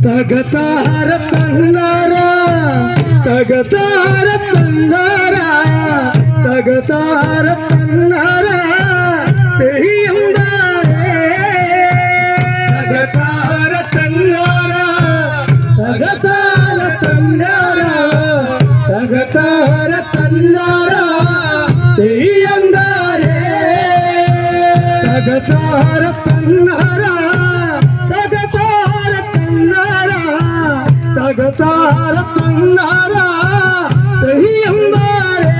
തകതാര തന്നാര തകതാര തന്നാര തകതാര തന്നാര തെയ്യംദാരേ തകതാര തന്നാര തകതാര തന്നാര തകതാര തന്നാര തെയ്യംദാരേ തകതാര തന്നാര തകതാര തന്നാര തെയ്യംദാരേ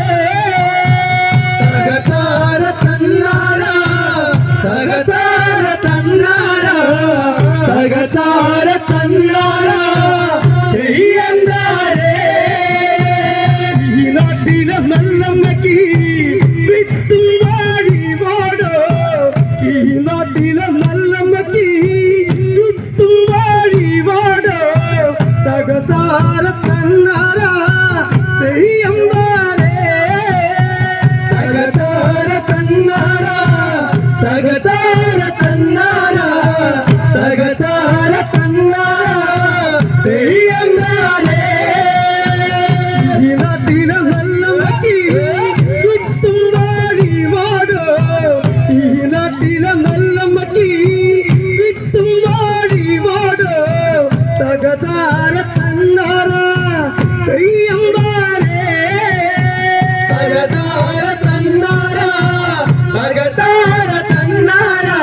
തകതാര തന്നാര തകതാര തന്നാര തകതാര തന്നാര തെയ്യംദാരേ ഈ നാട്ടിലെ നല്ലമ്മക്ക് വിത്തും വാഴി വാടോ ഈ നാട്ടിലെ നല്ലമ്മക്ക് വിത്തും വാഴി വാടോ തകതാര തന്നാര തെയ്യംദാരേ തകതാര തന്നാര തകതാര തന്നാര തകതാര തന്നാര തെയ്യംദാരേ ഈ നാട്ടിലെ നല്ലമ്മക്ക് വിത്തും വാഴി വാടോ ഈ നാട്ടിലെ നല്ലമ്മക്ക് വിത്തും വാഴി വാടോ തകതാര തന്നാര തെയ്യംദാരേ തകതാര തന്നാര തകതാര തന്നാര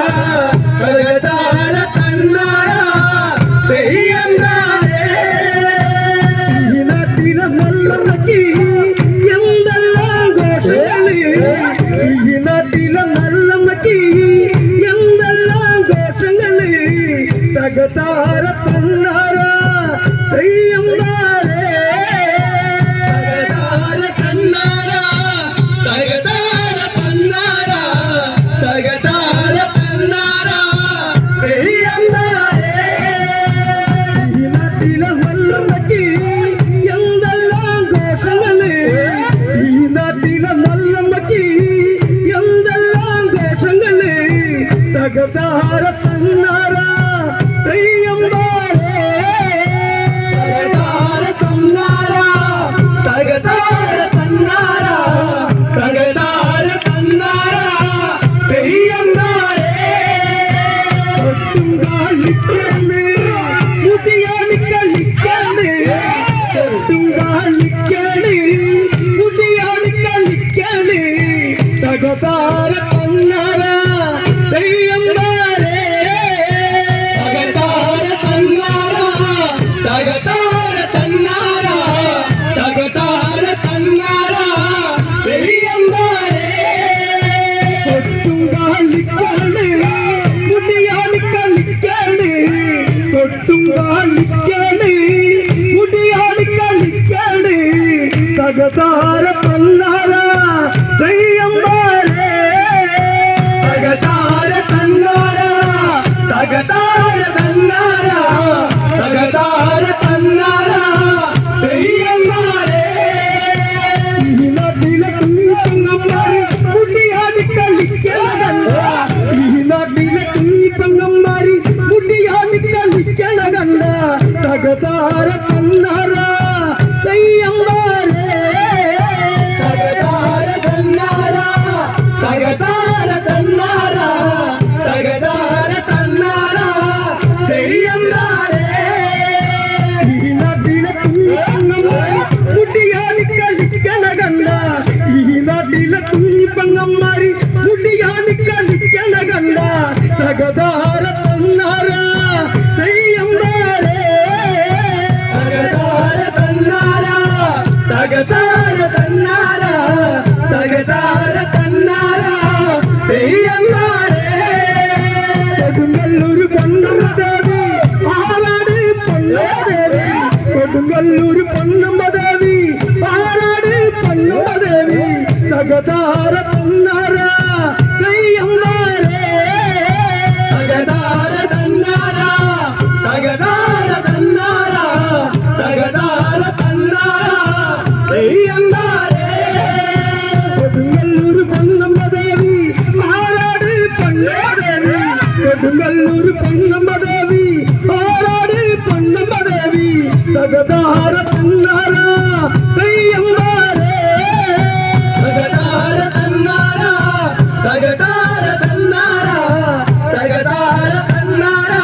തകതാര തന്നാര തെയ്യംദാരേ ഈ നാട്ടിലെ നല്ലമ്മക്ക് എന്തെല്ലാം ഘോഷങ്ങള് ഈ നാട്ടിലെ നല്ലമ്മക്ക് എന്തെല്ലാം ഘോഷങ്ങള് തകതാര തന്നാര തെയ്യംദാരേ തകതാര തന്നാര തകതാര തന്നാര തകതാര തന്നാര തെയ്യംദാരേ ഈ നാട്ടിലെ നല്ലമ്മക്ക് എന്തെല്ലാം ഘോഷങ്ങള് ഈ നാട്ടിലെ നല്ലമ്മക്ക് എന്തെല്ലാം ഘോഷങ്ങള് തകതാര തന്നാര തെയ്യംദാരേ തകതാര തന്നാര തകതാര തന്നാര തകതാര തന്നാര തെയ്യംദാരേ തൊട്ടും കാണിക്കണേ മുടിയാണി കളിക്കണേ തൊട്ടും കാണിക്കണേ മുടിയാണി കളിക്കണേ തകതാര തന്നാര തെയ്യംദാരേ തകതാര തന്നാര തകതാര തന്നാര തകതാര തന്നാര തെയ്യംദാരേ തൊട്ടും കാണിക്കണേ മുടിയാണി കളിക്കണേ തൊട്ടും കാണിക്കണേ മുടിയാണി കളിക്കണേ തകതാര തന്നാര തെയ്യംദാരേ തകതാര തന്നാര തകതാര തന്നാര തകതാര തന്നാര തെയ്യംദാരേ ഈ നാട്ടിലെ കുഞ്ഞിപ്പങ്ങന്മാര് മുടിയാടി കളിക്കണ ഈ നാട്ടിലെ കുഞ്ഞിപ്പങ്ങന്മാര് മുടിയാടി കളിക്കണ കണ്ട തകതാര തന്നാര തെയ്യംദാരേ തകതാര തന്നാര തകതാര തന്നാര തകതാര തന്നാര തെയ്യംദാരേ ഈ നാട്ടിലെ കുഞ്ഞിപ്പങ്ങന്മാര് മുടിയാടി കളിക്കണ കണ്ട ഈ നാട്ടിലെ കുഞ്ഞിപ്പങ്ങന്മാര് മുടിയാടി കളിക്കണ കണ്ട തകതാര തന്നാര തെയ്യംദാരേ തകതാര തന്നാര തകതാര തന്നാര തകതാര തന്നാര തെയ്യംദാരേ കൊടുങ്ങല്ലൂര് പൊന്നമ്മദേവി ആരാട് പൊന്നമ്മദേവി കൊടുങ്ങല്ലൂര് പൊന്നമ്മദേവി ആരാട് പൊന്നമ്മദേവി തകതാര തന്നാര തെയ്യംദാരേ തകതാര തന്നാര തകതാര തന്നാര തകതാര തന്നാര തെയ്യംദാരേ കൊടുങ്ങല്ലൂര് പൊന്നമ്മദേവി ആരാട് പൊന്നമ്മദേവി കൊടുങ്ങല്ലൂര് പൊന്നമ്മദേവി ആരാട് പൊന്നമ്മ తగదార తన్నారా దయ్యందారే తగదార తన్నారా తగదార తన్నారా తగదార తన్నారా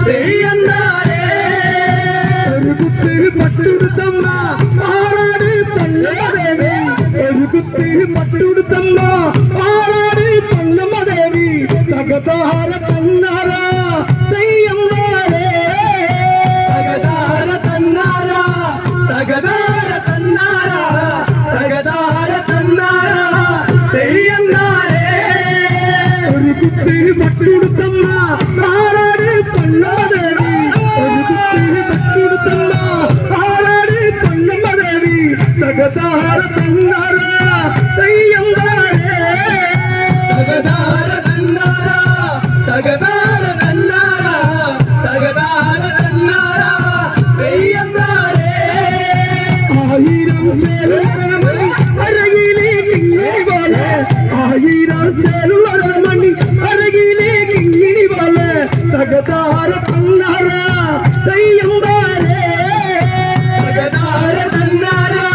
దయ్యందారే ఎరుగుత్తి పట్టుడుతమ్మ ఆరాడి తన్నమదేవి ఎరుగుత్తి పట్టుడుతమ్మ ఆరాడి తన్నమదేవి తగదార తన్నారా దయ్యందారే తగదార తన్నారా తగదార తన్నారా తగదార తన్నారా దయ్యందారే ఎరుగుత్తి పట్టుడుతమ్మ ఆరాడి తన్నమదేవి ఎరుగుత్తి పట్టుడుతమ్మ ఆరాడి తన్నమదేవి తగదార తన్నారా దయ్యందారే తగదార తన్నారా తగదార తన్నారా తగదార తన్నారా దయ్యందారే ఆయిరం చేరువరమణి అరగిలి కింగిడి వాలే ఆయిరం చేరువరమణి అరగిలి కింగిడి వాలే తగదార తన్నారా దయ్యందారే తగదార తన్నారా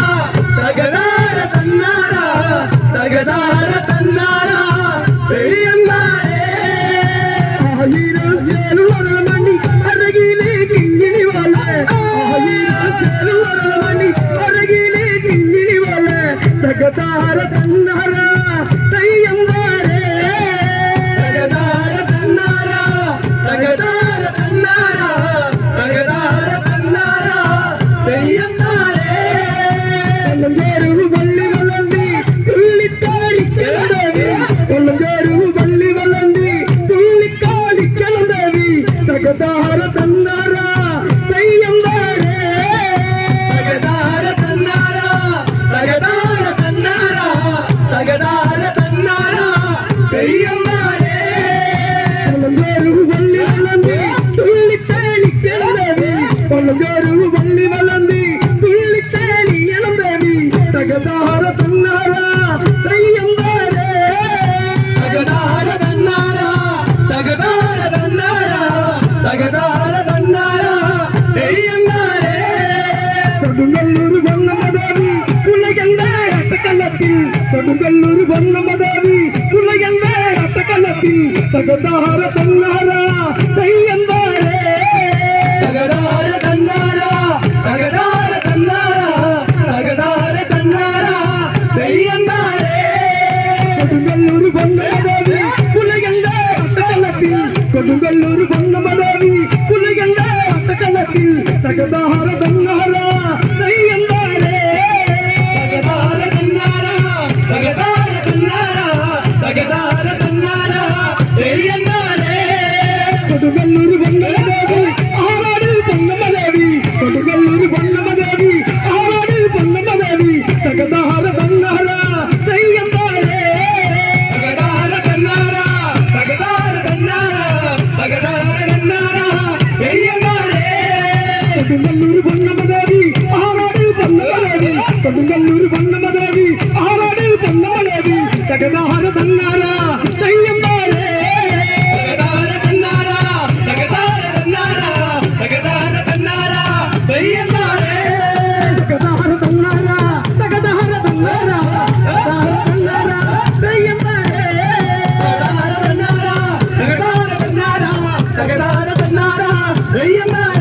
తగదార తన్నారా తగదార తన్నారా దయ్యందారే ఆయిరం చేరువరమణి అరగిలి కింగిడి వాలే ఆయిరం చేరువరమణి అరగిలి కింగిడి వాలే తగదార తన్నారా దయ్యందారే తగదార తన్నారా తగదార తన్నారా తగదార తన్నారా దయ్యందారే ఒళ్ళంగేరు వల్లి వలంది తుల్లితాడి కెలదేవి ఒళ్ళంగేరు వల్లి వలంది తుల్లితాడి కెలదేవి తగదార తన్నారా దయ్యందారే తగదార తన్నారా తగదార తన్నారా తగదార తన్నారా దయ్యందారే ఒళ్ళంగేరు వల్లి వలంది తుల్లితాడి కెలదేవి ఒళ్ళంగేరు వల్లి వలంది తుల్లితాడి ఎలదేవి తగదార తన్నారా దయ్యందారే తగదార తన్నారా తగదార తన్నారా తగదార తన్నారా దయ్యందారే കൊടുങ്ങല്ലൂർ വന്നമദേവി കുലയന്റെ അട്ടക്കലത്തിൽ കൊടുങ്ങല്ലൂർ വന്നമദേവി കുലയന്റെ അട്ടക്കലത്തിൽ തകതാര തന്നാരാ ദയ്യന്താരേ തകതാര തന്നാരാ തകതാര തന്നാരാ തകതാര തന്നാരാ ദയ്യന്താരേ കൊടുങ്ങല്ലൂർ വന്നമദേവി കുലയന്റെ അട്ടക്കലത്തിൽ കൊടുങ്ങല്ലൂർ വന്നമദേവി കുലയന്റെ അട്ടക്കലത്തിൽ തകതാര തന്നാരാ ദയ്യന്താരേ തകതാര തന്നാരാ തകതാര തന്നാരാ തകതാര തന്നാരാ ദയ്യന്താരേ കൊടുങ്ങല്ലൂർ വന്നമദേവി ആറാട് പൊന്നമദേവി കൊടുങ്ങല്ലൂർ വന്നമദേവി ആറാട് പൊന്നമദേവി തകതാര തന്നാരാ ദയ്യന്താരേ തകതാര തന്നാരാ തകതാര തന്നാരാ തകതാര തന്നാരാ ദയ്യന്താരേ കൊടുങ്ങല്ലൂർ വന്നമദേവി ആറാട് പൊന്നമദേവി കൊടുങ്ങല്ലൂർ വന്നമദേവി ആറാട് പൊന്നമദേവി തകതാര തന്നാരാ ദയ്യന്താരേ തകതാര തന്നാരാ തകതാര തന്നാരാ തകതാര തന്നാരാ ദയ്യന്താരേ തകതാര തന്നാരാ തകതാര തന്നാരാ തകതാര തന്നാരാ ദയ്യന്താരേ തകതാര തന്നാരാ തകതാര തന്നാരാ തകതാര തന്നാരാ ദയ്യന്താരേ